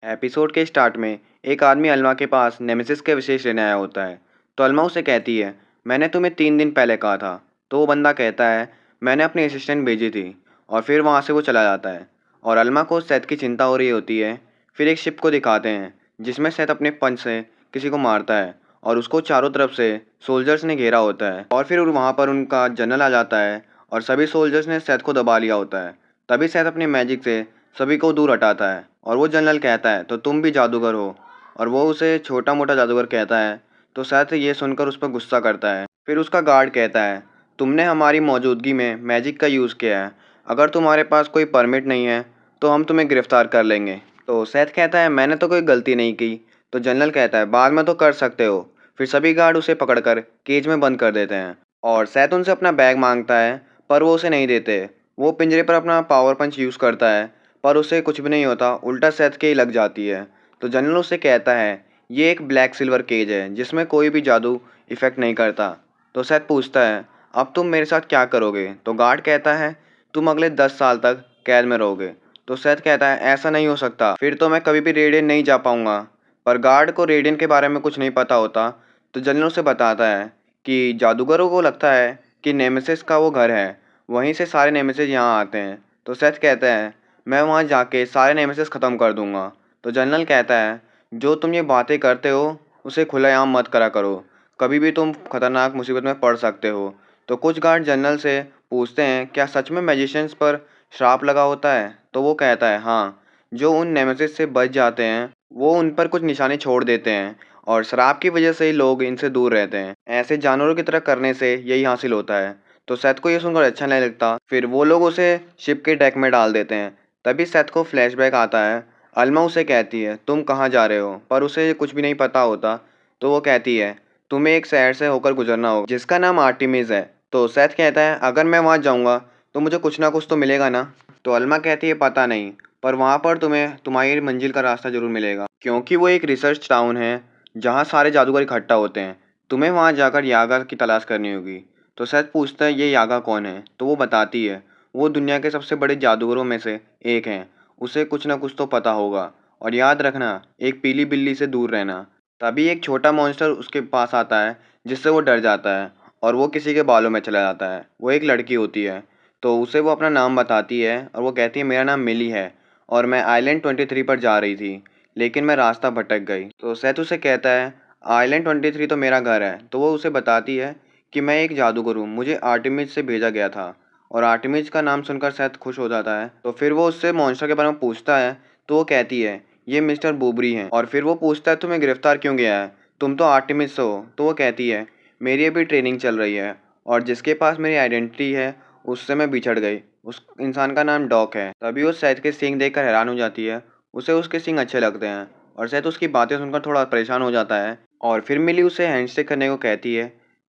Episode के start में एक आदमी अल्मा के पास नेमेसिस के विशेष लेने आया होता है। तो अल्मा उसे कहती है, मैंने तुम्हें 3 दिन पहले कहा था। तो वो बंदा कहता है, मैंने अपनी असिस्टेंट भेजी थी। और फिर वहाँ से वो चला जाता है। और अल्मा को सैथ की चिंता हो रही होती है। फिर एक शिप को दिखाते हैं जिसमें सैथ अपने पंच से किसी को मारता है और उसको चारों तरफ से सोल्जर्स ने घेरा होता है। और फिर वहाँ पर उनका जनरल आ जाता है और सभी सोल्जर्स ने सैथ को दबा लिया होता है। तभी सैथ अपनी मैजिक से सभी को दूर हटाता है और वो जनरल कहता है, तो तुम भी जादूगर हो। और वो उसे छोटा मोटा जादूगर कहता है। तो सैथ ये सुनकर उस पर गुस्सा करता है। फिर उसका गार्ड कहता है, तुमने हमारी मौजूदगी में मैजिक का यूज़ किया है। अगर तुम्हारे पास कोई परमिट नहीं है तो हम तुम्हें गिरफ्तार कर लेंगे। तो सैथ कहता है, मैंने तो कोई गलती नहीं की। तो जनरल कहता है, बाद में तो कर सकते हो। फिर सभी गार्ड उसे पकड़कर केज में बंद कर देते हैं और सैथ उनसे अपना बैग मांगता है, पर वो उसे नहीं देते। वो पिंजरे पर अपना पावर पंच यूज़ करता है, पर उसे कुछ भी नहीं होता, उल्टा सैथ के ही लग जाती है। तो जनरल उससे कहता है, ये एक ब्लैक सिल्वर केज है जिसमें कोई भी जादू इफेक्ट नहीं करता। तो सैथ पूछता है, अब तुम मेरे साथ क्या करोगे? तो गार्ड कहता है, तुम अगले 10 साल तक कैद में रहोगे। तो सैथ कहता है, ऐसा नहीं हो सकता, फिर तो मैं कभी भी रेडियन नहीं जा पाऊंगा। पर गार्ड को रेडियन के बारे में कुछ नहीं पता होता। तो जनरल उसे बताता है कि जादूगरों को लगता है कि नेमेसिस का वो घर है, वहीं से सारे नेमेसिस यहाँ आते हैं। तो सेथ कहता है, मैं वहाँ जाके सारे नेमेसिस ख़त्म कर दूंगा। तो जनरल कहता है, जो तुम ये बातें करते हो उसे खुलेआम मत करा करो, कभी भी तुम खतरनाक मुसीबत में पड़ सकते हो। तो कुछ गार्ड जनरल से पूछते हैं, क्या सच में मैजिशियंस पर श्राप लगा होता है? तो वो कहता है, हाँ, जो उन नेमेसिस से बच जाते हैं वो उन पर कुछ निशाने छोड़ देते हैं और श्राप की वजह से ही लोग इनसे दूर रहते हैं। ऐसे जानवरों की तरह करने से यही हासिल होता है। तो सेथ को ये सुनकर अच्छा नहीं लगता। फिर वो लोग उसे शिप के डेक में डाल देते हैं। तभी सेथ को फ्लैशबैक आता है। अल्मा उसे कहती है, तुम कहाँ जा रहे हो? पर उसे कुछ भी नहीं पता होता। तो वो कहती है, तुम्हें एक शहर से होकर गुजरना होगा जिसका नाम आर्टिमिस है। तो सेथ कहता है, अगर मैं वहाँ जाऊँगा तो मुझे कुछ ना कुछ तो मिलेगा ना? तो अल्मा कहती है, पता नहीं, पर वहाँ पर तुम्हें तुम्हारी मंजिल का रास्ता जरूर मिलेगा, क्योंकि वो एक रिसर्च टाउन है जहाँ सारे जादूगर इकट्ठा होते हैं। तुम्हें वहाँ जाकर यागा की तलाश करनी होगी। तो सैथ पूछता है, ये यागा कौन है? तो वो बताती है, वो दुनिया के सबसे बड़े जादूगरों में से एक हैं। उसे कुछ ना कुछ तो पता होगा। और याद रखना, एक पीली बिल्ली से दूर रहना। तभी एक छोटा मॉन्स्टर उसके पास आता है जिससे वो डर जाता है और वो किसी के बालों में चला जाता है। वो एक लड़की होती है। तो उसे वो अपना नाम बताती है और वो कहती है, मेरा नाम मिली है और मैं आइलैंड 23 पर जा रही थी, लेकिन मैं रास्ता भटक गई। तो सैथ उसे कहता है, आइलैंड 23 तो मेरा घर है। तो वो उसे बताती है कि मैं एक जादूगर हूँ, मुझे आर्टेमिस से भेजा गया था। और आर्टेमिस का नाम सुनकर सैथ खुश हो जाता है। तो फिर वो उससे मॉन्स्टर के बारे में पूछता है। तो वो कहती है, ये मिस्टर बुबरी हैं। और फिर वो पूछता है, तुम्हें गिरफ्तार क्यों किया है? तुम तो आर्टेमिस हो। तो वो कहती है, मेरी अभी ट्रेनिंग चल रही है और जिसके पास मेरी आइडेंटिटी है उससे मैं बिछड़ गई। उस इंसान का नाम डॉक है। तभी वो सैथ के सींग देखकर हैरान हो जाती है। उसे उसके सींग अच्छे लगते हैं और सैथ उसकी बातें सुनकर थोड़ा परेशान हो जाता है। और फिर मिली उसे हैंडशेक करने को कहती है।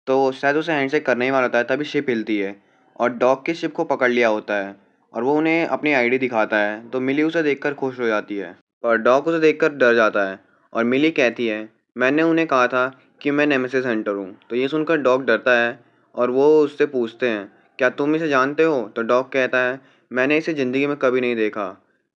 तो शायद उसे हैंडशेक करने ही वाला होता है, तभी शिप हिलती है और डॉग की शिप को पकड़ लिया होता है और वो उन्हें अपनी आईडी दिखाता है। तो मिली उसे देखकर खुश हो जाती है, पर डॉग उसे देखकर डर जाता है। और मिली कहती है, मैंने उन्हें कहा था कि मैं नेमेसिस हंटर हूँ। तो ये सुनकर डॉग डरता है और वो उससे पूछते हैं, क्या तुम इसे जानते हो? तो डॉग कहता है, मैंने इसे ज़िंदगी में कभी नहीं देखा।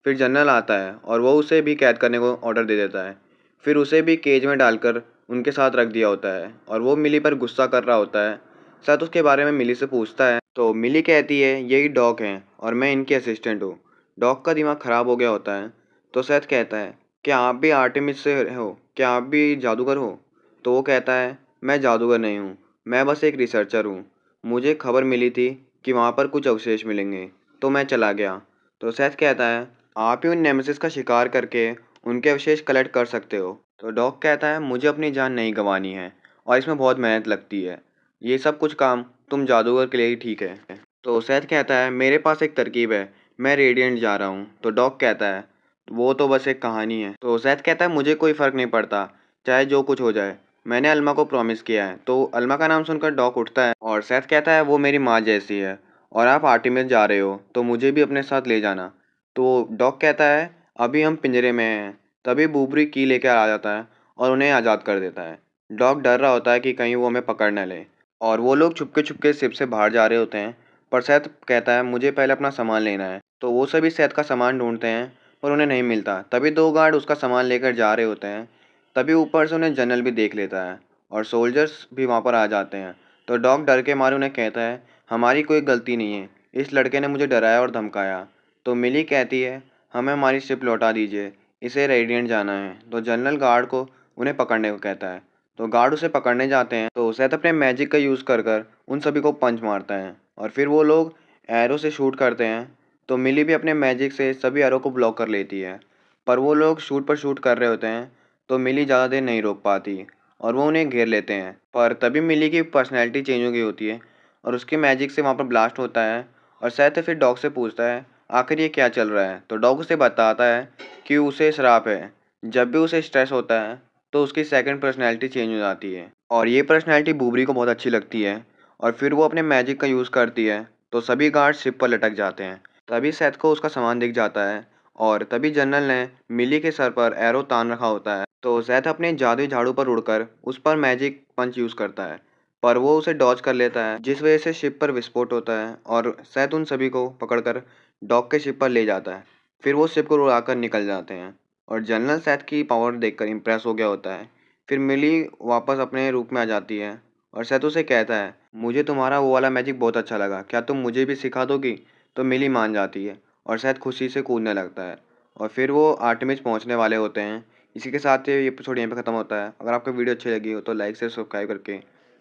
फिर जनरल आता है और वो उसे भी कैद करने को ऑर्डर दे देता है। फिर उसे भी केज में डालकर उनके साथ रख दिया होता है और वो मिली पर गुस्सा कर रहा होता है। सैथ उसके बारे में मिली से पूछता है। तो मिली कहती है, यही डॉग हैं और मैं इनकी असिस्टेंट हूँ। डॉग का दिमाग ख़राब हो गया होता है। तो सैथ कहता है, क्या आप भी आर्टेमिस से हो? क्या आप भी जादूगर हो? तो वो कहता है, मैं जादूगर नहीं हूँ, मैं बस एक रिसर्चर हूँ। मुझे खबर मिली थी कि वहाँ पर कुछ अवशेष मिलेंगे, तो मैं चला गया। तो सैथ कहता है, आप ही उन नेमेसिस का शिकार करके उनके अवशेष कलेक्ट कर सकते हो। तो डॉग कहता है, मुझे अपनी जान नहीं गंवानी है और इसमें बहुत मेहनत लगती है। ये सब कुछ काम तुम जादूगर के लिए ही ठीक है। तो सैथ कहता है, मेरे पास एक तरकीब है, मैं रेडिएंट जा रहा हूँ। तो डॉग कहता है, वो तो बस एक कहानी है। तो सैथ कहता है, मुझे कोई फ़र्क नहीं पड़ता, चाहे जो कुछ हो जाए, मैंने अल्मा को प्रॉमिस किया है। तो अल्मा का नाम सुनकर डॉग उठता है और सैथ कहता है, वो मेरी माँ जैसी है और आप आर्टेमिस जा रहे हो तो मुझे भी अपने साथ ले जाना। तो डॉग कहता है, अभी हम पिंजरे में हैं। तभी बुबरी की लेकर आ जाता है और उन्हें आज़ाद कर देता है। डॉग डर रहा होता है कि कहीं वो हमें पकड़ न ले और वो लोग छुपके छुपके शिप से बाहर जा रहे होते हैं। पर सैथ कहता है, मुझे पहले अपना सामान लेना है। तो वो सभी सैथ का सामान ढूंढते हैं पर उन्हें नहीं मिलता। तभी 2 गार्ड उसका सामान लेकर जा रहे होते हैं। तभी ऊपर से उन्हें जनरल भी देख लेता है और सोल्जर्स भी वहाँ पर आ जाते हैं। तो डॉग डर के मारे उन्हें कहता है, हमारी कोई गलती नहीं है, इस लड़के ने मुझे डराया और धमकाया। तो मिली कहती है, हमें हमारी शिप लौटा दीजिए, इसे रेडिएंट जाना है। तो जनरल गार्ड को उन्हें पकड़ने को कहता है। तो गार्ड उसे पकड़ने जाते हैं तो सैथ अपने मैजिक का यूज़ कर कर उन सभी को पंच मारता है और फिर वो लोग एरो से शूट करते हैं। तो मिली भी अपने मैजिक से सभी एरो को ब्लॉक कर लेती है, पर वो लोग शूट पर शूट कर रहे होते हैं। तो मिली ज़्यादा देर नहीं रोक पाती और वो उन्हें घेर लेते हैं। पर तभी मिली की पर्सनैलिटी चेंज हो गई होती है और उसके मैजिक से वहाँ पर ब्लास्ट होता है। और सैथ फिर डॉग से पूछता है, आखिर ये क्या चल रहा है। तो डॉग उसे बताता है कि उसे श्राप है, जब भी उसे स्ट्रेस होता है तो उसकी सेकंड पर्सनैलिटी चेंज हो जाती है। और ये पर्सनैलिटी बूबरी को बहुत अच्छी लगती है और फिर वो अपने मैजिक का यूज़ करती है। तो सभी गार्ड शिप पर लटक जाते हैं। तभी सेथ को उसका सामान दिख जाता है और तभी जनरल ने मिली के सर पर एरो तान रखा होता है। तो सेथ अपने जादुई झाड़ू पर उड़कर उस पर मैजिक पंच यूज़ करता है, पर वो उसे डॉज कर लेता है, जिस वजह से शिप पर विस्फोट होता है और सेथ उन सभी को पकड़कर डॉग के शिप पर ले जाता है। फिर वो शिप को उड़ाकर निकल जाते हैं और जनरल सेथ की पावर देखकर इम्प्रेस हो गया होता है। फिर मिली वापस अपने रूप में आ जाती है और सेथ उसे कहता है, मुझे तुम्हारा वो वाला मैजिक बहुत अच्छा लगा, क्या तुम मुझे भी सिखा दोगी। तो मिली मान जाती है और सेथ खुशी से कूदने लगता है और फिर वो आर्टेमिस पहुंचने वाले होते हैं। इसी के साथ ये एपिसोड यहीं पे ख़त्म होता है। अगर आपको वीडियो अच्छी लगी हो तो लाइक से सब्सक्राइब करके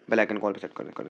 बेल आइकन कॉल पे सेट कर